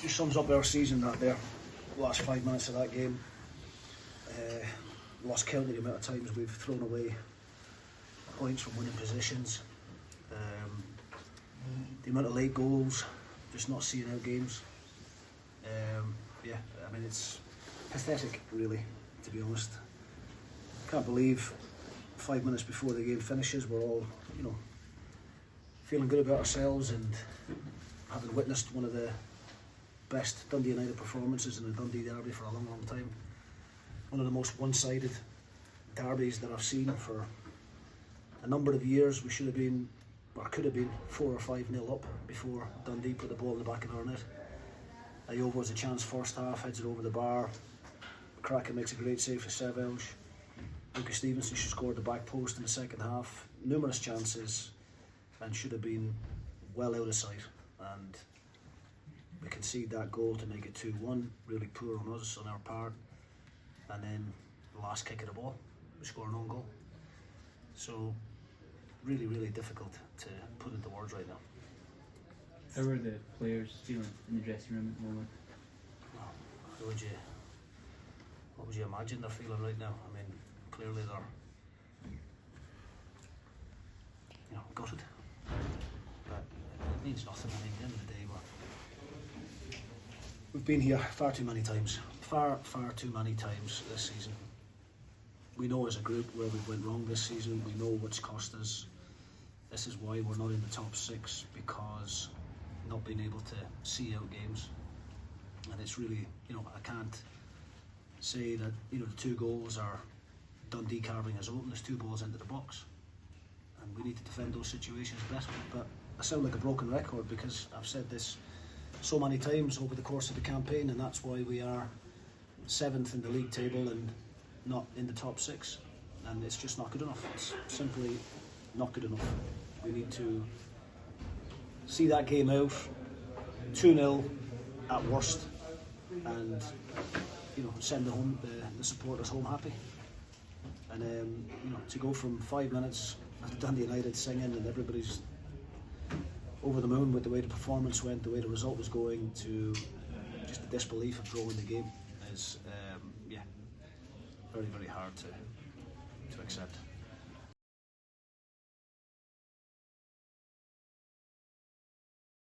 just sums up our season, that there. Last 5 minutes of that game. Lost count of the amount of times we've thrown away points from winning positions. The amount of late goals, just not seeing out games. Yeah, I mean, it's pathetic, really, to be honest. Can't believe 5 minutes before the game finishes, we're all, you know, feeling good about ourselves and having witnessed one of the best Dundee United performances in the Dundee derby for a long, long time. One of the most one-sided derbies that I've seen for a number of years. We should have been, or could have been, 4 or 5-0 up before Dundee put the ball in the back of our net. Iovo has a chance first half, heads it over the bar. Kraken makes a great save for Sevelj. Luca Stephenson should score at the back post in the second half. Numerous chances, and should have been well out of sight. And we concede that goal to make it 2-1. Really poor on us, on our part. And then the last kick of the ball, we score an own goal. So really, really difficult to put into words right now. How are the players feeling in the dressing room at the moment? Well, what would you imagine they're feeling right now? I mean, clearly they're, you know, gutted. But it means nothing. I mean, at the end of the day, we've been here far too many times. Far too many times this season. We know as a group where we went wrong this season. We know what's cost us. This is why we're not in the top 6, because not being able to see out games. And it's really, you know, I can't say that, you know, the 2 goals are Dundee carving us open. There's 2 balls into the box, and we need to defend those situations better. But I sound like a broken record because I've said this so many times over the course of the campaign, and that's why we are 7th in the league table and not in the top 6. And it's just not good enough. It's simply not good enough. We need to see that game out 2-0 at worst, and, you know, send the supporters home happy. And you know, to go from 5 minutes at Dundee United singing and everybody's over the moon with the way the performance went, the way the result was going, to just the disbelief of drawing the game is, yeah, very, very hard to accept.